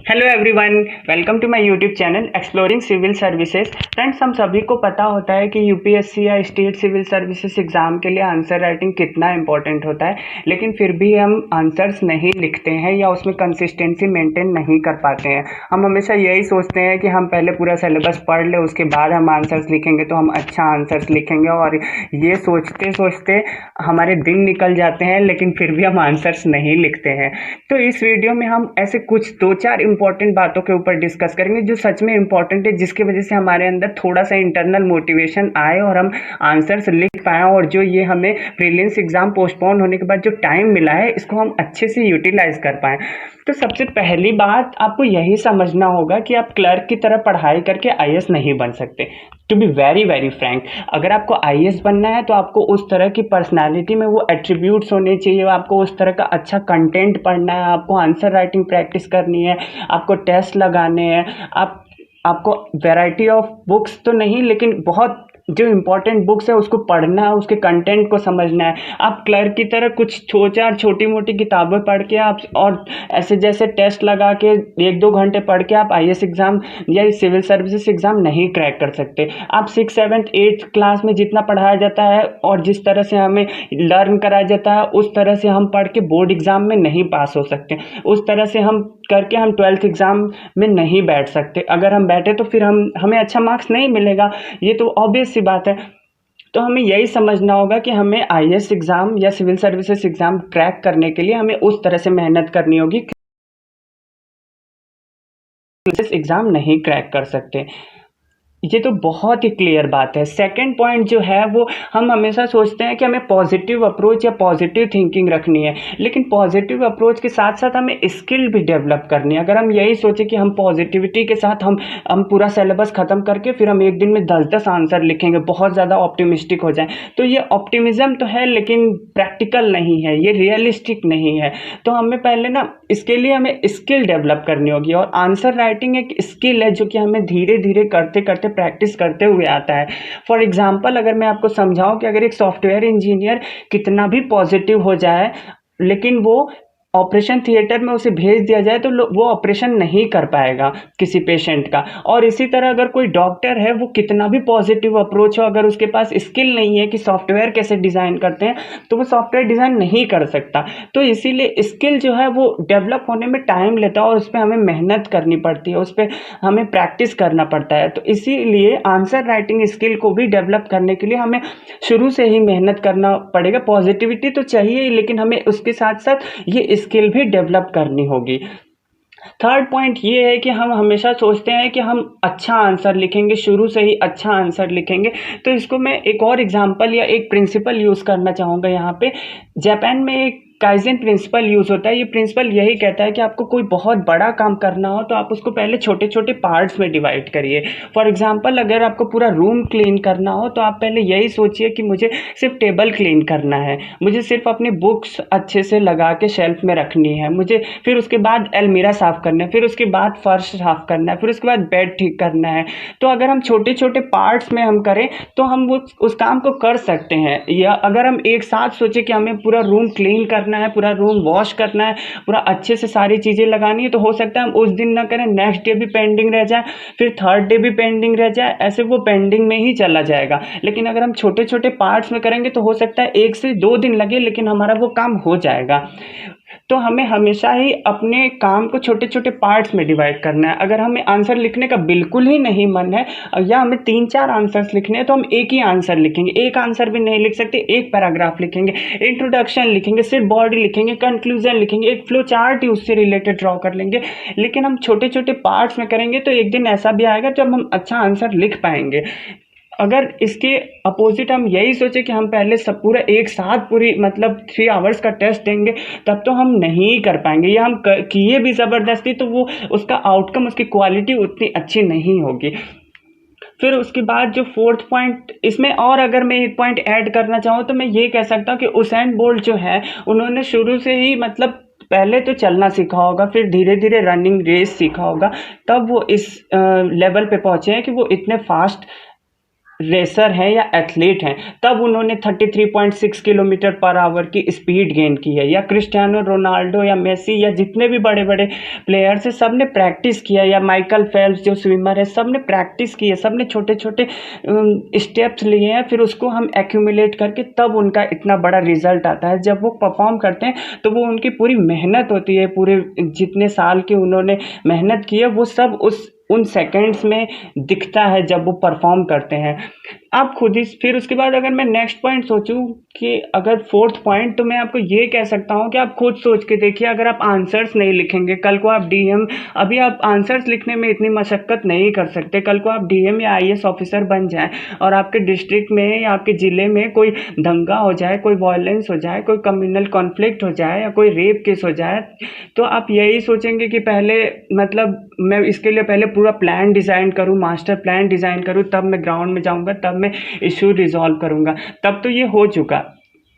Hello everyone, welcome to my YouTube channel exploring civil services. Friends, हम सभी को पता होता है कि यूपीएससी या स्टेट सिविल सर्विसेज एग्ज़ाम के लिए आंसर राइटिंग कितना इंपॉर्टेंट होता है, लेकिन फिर भी हम आंसर्स नहीं लिखते हैं या उसमें कंसिस्टेंसी मेंटेन नहीं कर पाते हैं। हम हमेशा यही सोचते हैं कि हम पहले पूरा सिलेबस पढ़ ले, उसके बाद हम आंसर्स लिखेंगे तो हम अच्छा आंसर्स लिखेंगे, और ये सोचते सोचते हमारे दिन निकल जाते हैं, लेकिन फिर भी हम आंसर्स नहीं लिखते हैं। तो इस वीडियो में हम ऐसे कुछ 2-4 इंपॉर्टेंट बातों के ऊपर डिस्कस करेंगे जो सच में इंपॉर्टेंट है, जिसकी वजह से हमारे अंदर थोड़ा सा इंटरनल मोटिवेशन आए और हम आंसर्स लिख पाएँ, और जो ये हमें प्रीलिम्स एग्जाम पोस्टपोन होने के बाद जो टाइम मिला है इसको हम अच्छे से यूटिलाइज कर पाएँ। तो सबसे पहली बात आपको यही समझना होगा कि आप क्लर्क की तरह पढ़ाई करके आईएएस नहीं बन सकते। To be very very frank, अगर आपको आईएएस बनना है तो आपको उस तरह की पर्सनालिटी में वो एट्रीब्यूट्स होने चाहिए, आपको उस तरह का अच्छा कंटेंट पढ़ना है, आपको आंसर राइटिंग प्रैक्टिस करनी है, आपको टेस्ट लगाने हैं, आपको वैरायटी ऑफ बुक्स तो नहीं लेकिन बहुत जो इम्पोर्टेंट बुक्स है उसको पढ़ना है, उसके कंटेंट को समझना है। आप क्लर्क की तरह कुछ 4 छोटी मोटी किताबें पढ़ के आप और ऐसे जैसे टेस्ट लगा के 1-2 घंटे पढ़ के आप आईएएस एग्ज़ाम या सिविल सर्विसेज एग्ज़ाम नहीं क्रैक कर सकते। आप 6, 7, 8 क्लास में जितना पढ़ाया जाता है और जिस तरह से हमें लर्न कराया जाता है उस तरह से हम पढ़ के बोर्ड एग्ज़ाम में नहीं पास हो सकते। उस तरह से हम करके हम 12th एग्ज़ाम में नहीं बैठ सकते। अगर हम बैठे तो फिर हमें अच्छा मार्क्स नहीं मिलेगा, ये तो ऑब्वियस सी बात है। तो हमें यही समझना होगा कि हमें आईएएस एग्ज़ाम या सिविल सर्विसेज एग्ज़ाम क्रैक करने के लिए हमें उस तरह से मेहनत करनी होगी कि एग्ज़ाम नहीं क्रैक कर सकते। ये तो बहुत ही क्लियर बात है। सेकंड पॉइंट जो है वो हम हमेशा सोचते हैं कि हमें पॉजिटिव अप्रोच या पॉजिटिव थिंकिंग रखनी है, लेकिन पॉजिटिव अप्रोच के साथ साथ हमें स्किल भी डेवलप करनी है। अगर हम यही सोचें कि हम पॉजिटिविटी के साथ हम पूरा सिलेबस ख़त्म करके फिर हम एक दिन में 10-10 आंसर लिखेंगे, बहुत ज़्यादा ऑप्टिमिस्टिक हो जाए, तो ये ऑप्टिमिज़म तो है लेकिन प्रैक्टिकल नहीं है, ये रियलिस्टिक नहीं है। तो हमें पहले ना इसके लिए हमें स्किल डेवलप करनी होगी, और आंसर राइटिंग एक स्किल है जो कि हमें धीरे धीरे करते करते प्रैक्टिस करते हुए आता है। फॉर एग्जांपल, अगर मैं आपको समझाऊं कि अगर एक सॉफ्टवेयर इंजीनियर कितना भी पॉजिटिव हो जाए लेकिन वो ऑपरेशन थिएटर में उसे भेज दिया जाए तो वो ऑपरेशन नहीं कर पाएगा किसी पेशेंट का। और इसी तरह अगर कोई डॉक्टर है, वो कितना भी पॉजिटिव अप्रोच हो, अगर उसके पास स्किल नहीं है कि सॉफ्टवेयर कैसे डिज़ाइन करते हैं तो वो सॉफ्टवेयर डिज़ाइन नहीं कर सकता। तो इसीलिए स्किल जो है वो डेवलप होने में टाइम लेता है और उस पर हमें मेहनत करनी पड़ती है, उस पर हमें प्रैक्टिस करना पड़ता है। तो इसीलिए आंसर राइटिंग स्किल को भी डेवलप करने के लिए हमें शुरू से ही मेहनत करना पड़ेगा। पॉजिटिविटी तो चाहिए ही, लेकिन हमें उसके साथ साथ ये स्किल भी डेवलप करनी होगी। थर्ड पॉइंट ये है कि हम हमेशा सोचते हैं कि हम अच्छा आंसर लिखेंगे, शुरू से ही अच्छा आंसर लिखेंगे। तो इसको मैं एक और एग्जांपल या एक प्रिंसिपल यूज़ करना चाहूँगा यहाँ पे। जापान में एक काइज़न प्रिंसिपल यूज़ होता है। ये प्रिंसिपल यही कहता है कि आपको कोई बहुत बड़ा काम करना हो तो आप उसको पहले छोटे छोटे पार्ट्स में डिवाइड करिए। फॉर एग्जांपल, अगर आपको पूरा रूम क्लीन करना हो तो आप पहले यही सोचिए कि मुझे सिर्फ टेबल क्लीन करना है, मुझे सिर्फ अपनी बुक्स अच्छे से लगा के शेल्फ में रखनी है, मुझे फिर उसके बाद अलमीरा साफ़ करना है, फिर उसके बाद फर्श साफ़ करना है, फिर उसके बाद बेड ठीक करना है। तो अगर हम छोटे छोटे पार्ट्स में हम करें तो हम उस काम को कर सकते हैं। या अगर हम एक साथ सोचें कि हमें पूरा रूम क्लीन करना है, पूरा रूम वॉश करना है, पूरा अच्छे से सारी चीज़ें लगानी है, तो हो सकता है हम उस दिन ना करें, नेक्स्ट डे भी पेंडिंग रह जाए, फिर थर्ड डे भी पेंडिंग रह जाए, ऐसे वो पेंडिंग में ही चला जाएगा। लेकिन अगर हम छोटे छोटे पार्ट्स में करेंगे तो हो सकता है 1 से 2 दिन लगे, लेकिन हमारा वो काम हो जाएगा। तो हमें हमेशा ही अपने काम को छोटे छोटे पार्ट्स में डिवाइड करना है। अगर हमें आंसर लिखने का बिल्कुल ही नहीं मन है या हमें 3-4 आंसर्स लिखने हैं तो हम एक ही आंसर लिखेंगे। एक आंसर भी नहीं लिख सकते, एक पैराग्राफ लिखेंगे, इंट्रोडक्शन लिखेंगे, सिर्फ बॉडी लिखेंगे, कंक्लूजन लिखेंगे, एक फ्लो चार्ट ही उससे रिलेटेड ड्रॉ कर लेंगे। लेकिन हम छोटे छोटे पार्ट्स में करेंगे तो एक दिन ऐसा भी आएगा जब हम अच्छा आंसर लिख पाएंगे। अगर इसके अपोजिट हम यही सोचें कि हम पहले सब पूरा एक साथ पूरी मतलब 3 आवर्स का टेस्ट देंगे, तब तो हम नहीं कर पाएंगे, या हम किए भी ज़बरदस्ती तो वो उसका आउटकम, उसकी क्वालिटी उतनी अच्छी नहीं होगी। फिर उसके बाद जो फोर्थ पॉइंट इसमें, और अगर मैं एक पॉइंट ऐड करना चाहूँ तो मैं ये कह सकता हूँ कि उसेन बोल्ट जो है उन्होंने शुरू से ही मतलब पहले तो चलना सीखा होगा, फिर धीरे धीरे रनिंग रेस सीखा होगा, तब वो इस लेवल पे पहुँचे हैं कि वो इतने फास्ट रेसर हैं या एथलीट हैं, तब उन्होंने 33.6 किलोमीटर पर आवर की स्पीड गेन की है। या क्रिस्टियानो रोनाल्डो या मेसी या जितने भी बड़े बड़े प्लेयर्स हैं, सब ने प्रैक्टिस किया। या माइकल फेल्प्स जो स्विमर है, सब ने प्रैक्टिस की है, सब ने छोटे छोटे स्टेप्स लिए हैं, फिर उसको हम एक्यूमुलेट करके तब उनका इतना बड़ा रिजल्ट आता है। जब वो परफॉर्म करते हैं तो वो उनकी पूरी मेहनत होती है, पूरे जितने साल की उन्होंने मेहनत की है वो सब उन सेकंड्स में दिखता है जब वो परफॉर्म करते हैं। आप खुद ही फिर उसके बाद अगर मैं नेक्स्ट पॉइंट सोचूं कि अगर फोर्थ पॉइंट, तो मैं आपको ये कह सकता हूं कि आप खुद सोच के देखिए, अगर आप आंसर्स नहीं लिखेंगे, कल को आप डीएम, अभी आप आंसर्स लिखने में इतनी मशक्कत नहीं कर सकते, कल को आप डीएम या आईएएस ऑफिसर बन जाएं और आपके डिस्ट्रिक्ट में या आपके ज़िले में कोई दंगा हो जाए, कोई वायलेंस हो जाए, कोई कम्युनल कॉन्फ्लिक्ट हो जाए या कोई रेप केस हो जाए, तो आप यही सोचेंगे कि पहले मतलब मैं इसके लिए पहले पूरा प्लान डिज़ाइन करूँ, मास्टर प्लान डिज़ाइन करूँ, तब मैं ग्राउंड में जाऊँगा, तब मैं इशू रिजॉल्व करूँगा। तब तो ये हो चुका,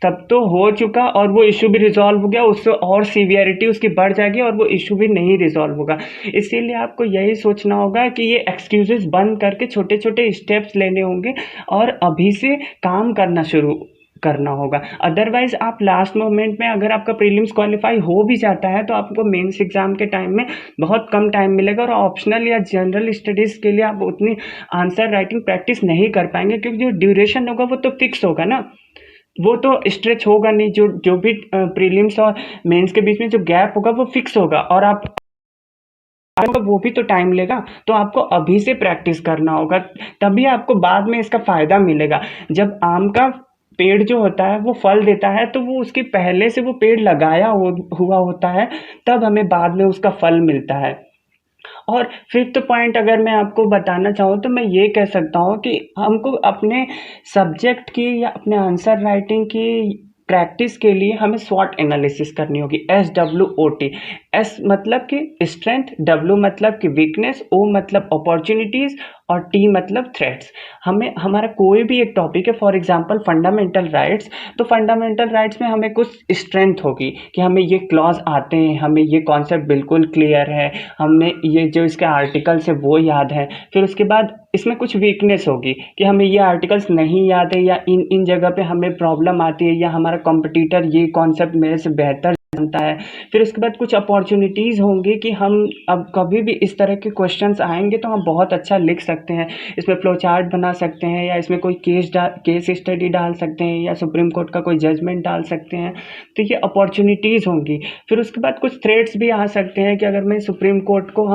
तब तो हो चुका और वो इशू भी रिजॉल्व हो गया, उससे और सीवियरिटी उसकी बढ़ जाएगी और वो इशू भी नहीं रिजॉल्व होगा। इसीलिए आपको यही सोचना होगा कि ये एक्सक्यूजेस बंद करके छोटे छोटे स्टेप्स लेने होंगे और अभी से काम करना शुरू करना होगा। अदरवाइज आप लास्ट मोमेंट में, अगर आपका प्रीलिम्स क्वालिफाई हो भी जाता है, तो आपको मेंस एग्जाम के टाइम में बहुत कम टाइम मिलेगा और ऑप्शनल या जनरल स्टडीज़ के लिए आप उतनी आंसर राइटिंग प्रैक्टिस नहीं कर पाएंगे, क्योंकि जो ड्यूरेशन होगा वो तो फिक्स होगा ना, वो तो स्ट्रेच होगा नहीं। जो जो भी प्रीलिम्स और मेंस के बीच में जो गैप होगा वो फिक्स होगा और आपको वो भी तो टाइम लेगा। तो आपको अभी से प्रैक्टिस करना होगा, तभी आपको बाद में इसका फ़ायदा मिलेगा। जब आम का पेड़ जो होता है वो फल देता है, तो वो उसके पहले से वो पेड़ लगाया हुआ होता है, तब हमें बाद में उसका फल मिलता है। और फिफ्थ पॉइंट अगर मैं आपको बताना चाहूँ तो मैं ये कह सकता हूँ कि हमको अपने सब्जेक्ट की या अपने आंसर राइटिंग की प्रैक्टिस के लिए हमें स्वॉट एनालिसिस करनी होगी। SWOT, एस मतलब कि स्ट्रेंथ, W मतलब कि वीकनेस, O मतलब अपॉर्चुनिटीज़ और T मतलब थ्रेट्स। हमें हमारा कोई भी एक टॉपिक है, फॉर एग्जांपल फंडामेंटल राइट्स, तो फंडामेंटल राइट्स में हमें कुछ स्ट्रेंथ होगी कि हमें ये क्लॉज आते हैं, हमें ये कॉन्सेप्ट बिल्कुल क्लियर है, हमें ये जो इसके आर्टिकल्स है वो याद है। फिर उसके बाद इसमें कुछ वीकनेस होगी कि हमें ये आर्टिकल्स नहीं याद है या इन जगह पे हमें प्रॉब्लम आती है या हमारा कॉम्पिटिटर ये कॉन्सेप्ट मेरे से बेहतर जानता है। फिर उसके बाद कुछ अपॉर्चुनिटीज़ होंगी कि हम अब कभी भी इस तरह के क्वेश्चंस आएंगे तो हम बहुत अच्छा लिख सकते हैं, इसमें फ्लो चार्ट बना सकते हैं या इसमें कोई केस स्टडी डाल सकते हैं या सुप्रीम कोर्ट का कोई जजमेंट डाल सकते हैं। तो ये अपॉर्चुनिटीज़ होंगी। फिर उसके बाद कुछ थ्रेट्स भी आ सकते हैं कि अगर मैं सुप्रीम कोर्ट को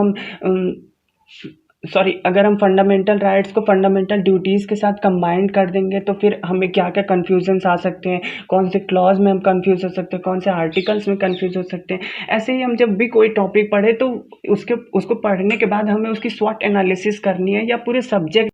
अगर हम फंडामेंटल राइट्स को फंडामेंटल ड्यूटीज़ के साथ कंबाइन कर देंगे तो फिर हमें क्या क्या कन्फ्यूजन्स आ सकते हैं, कौन से क्लॉज में हम कंफ्यूज हो सकते हैं, कौन से आर्टिकल्स में कंफ्यूज हो सकते हैं। ऐसे ही हम जब भी कोई टॉपिक पढ़े तो उसको पढ़ने के बाद हमें उसकी स्वॉट एनालिसिस करनी है या पूरे सब्जेक्ट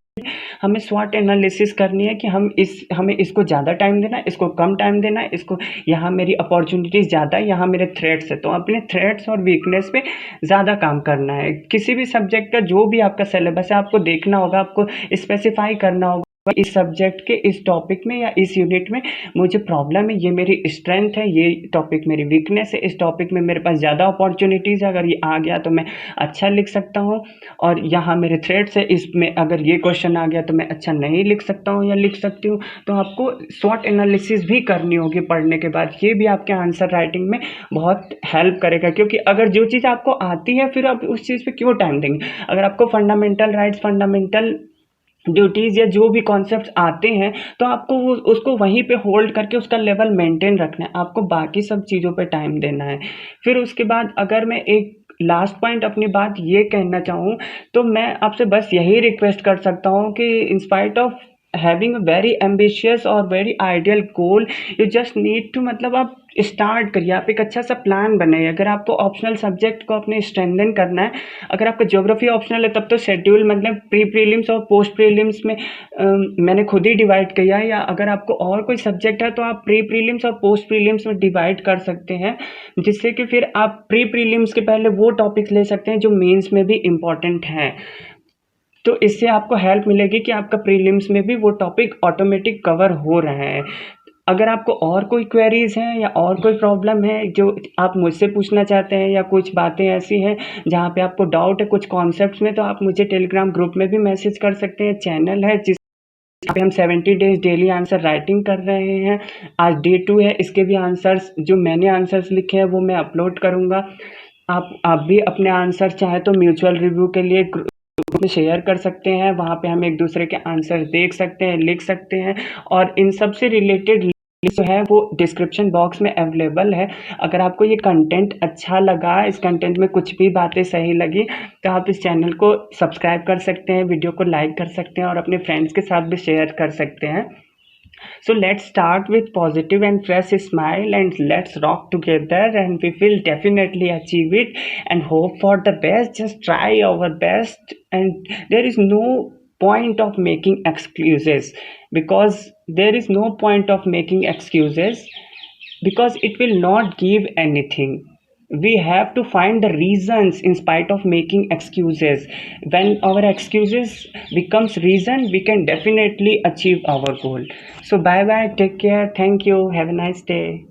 हमें स्वॉट एनालिसिस करनी है कि हमें इसको ज़्यादा टाइम देना है, इसको कम टाइम देना है, इसको यहाँ मेरी अपॉर्चुनिटीज़ ज़्यादा है, यहाँ मेरे थ्रेट्स है। तो अपने थ्रेट्स और वीकनेस पे ज़्यादा काम करना है। किसी भी सब्जेक्ट का जो भी आपका सिलेबस है आपको देखना होगा, आपको स्पेसिफाई करना होगा इस सब्जेक्ट के इस टॉपिक में या इस यूनिट में मुझे प्रॉब्लम है, ये मेरी स्ट्रेंथ है, ये टॉपिक मेरी वीकनेस है, इस टॉपिक में मेरे पास ज़्यादा अपॉर्चुनिटीज़ है, अगर ये आ गया तो मैं अच्छा लिख सकता हूँ, और यहाँ मेरे थ्रेट्स है, इसमें अगर ये क्वेश्चन आ गया तो मैं अच्छा नहीं लिख सकता हूँ या लिख सकती हूँ। तो आपको स्वॉट एनालिसिस भी करनी होगी पढ़ने के बाद। ये भी आपके आंसर राइटिंग में बहुत हेल्प करेगा, क्योंकि अगर जो चीज़ आपको आती है फिर आप उस चीज़ पर क्यों टाइम देंगे। अगर आपको फंडामेंटल राइट्स, फंडामेंटल ड्यूटीज़ या जो भी कॉन्सेप्ट्स आते हैं तो आपको उसको वहीं पे होल्ड करके उसका लेवल मेंटेन रखना है, आपको बाकी सब चीज़ों पे टाइम देना है। फिर उसके बाद अगर मैं एक लास्ट पॉइंट अपनी बात ये कहना चाहूँ तो मैं आपसे बस यही रिक्वेस्ट कर सकता हूँ कि in spite of having a very ambitious और very ideal goal, you just need to, मतलब आप स्टार्ट करिए, आप एक अच्छा सा प्लान बनाइए। अगर आपको ऑप्शनल सब्जेक्ट को अपने स्ट्रेंथन करना है, अगर आपका ज्योग्राफी ऑप्शनल है तब तो शेड्यूल मतलब प्री प्रीलिम्स और पोस्ट प्रीलिम्स में मैंने खुद ही डिवाइड किया है, या अगर आपको और कोई सब्जेक्ट है तो आप प्री प्रीलिम्स और पोस्ट प्रीलिम्स में डिवाइड कर सकते हैं, जिससे कि फिर आप प्री प्रीलिम्स के पहले वो टॉपिक्स ले सकते हैं जो मेंस में भी इम्पॉर्टेंट हैं। तो इससे आपको हेल्प मिलेगी कि आपका प्रीलिम्स में भी वो टॉपिक ऑटोमेटिक कवर हो रहे हैं। अगर आपको और कोई क्वेरीज़ हैं या और कोई प्रॉब्लम है जो आप मुझसे पूछना चाहते हैं, या कुछ बातें ऐसी हैं जहाँ पे आपको डाउट है कुछ कॉन्सेप्ट्स में, तो आप मुझे टेलीग्राम ग्रुप में भी मैसेज कर सकते हैं। चैनल है जिस यहाँ पे हम 70 डेज डेली आंसर राइटिंग कर रहे हैं। आज डे 2 है, इसके भी आंसर्स जो मैंने आंसर्स लिखे हैं वो मैं अपलोड करूँगा। आप भी अपने आंसर चाहे तो म्यूचुअल रिव्यू के लिए ग्रुप में शेयर कर सकते हैं। वहाँ पे हम एक दूसरे के आंसर देख सकते हैं, लिख सकते हैं, और इन सब से रिलेटेड जो है वो डिस्क्रिप्शन बॉक्स में अवेलेबल है। अगर आपको ये कंटेंट अच्छा लगा, इस कंटेंट में कुछ भी बातें सही लगी, तो आप इस चैनल को सब्सक्राइब कर सकते हैं, वीडियो को लाइक कर सकते हैं और अपने फ्रेंड्स के साथ भी शेयर कर सकते हैं। So let's start with positive and fresh smile, and let's rock together, and we will definitely achieve it, and hope for the best. Just try our best, and there is no point of making excuses, because there is no point of making excuses because it will not give anything. We have to find the reasons in spite of making excuses. When our excuses becomes reason, we can definitely achieve our goal. So bye bye, take care, thank you, have a nice day.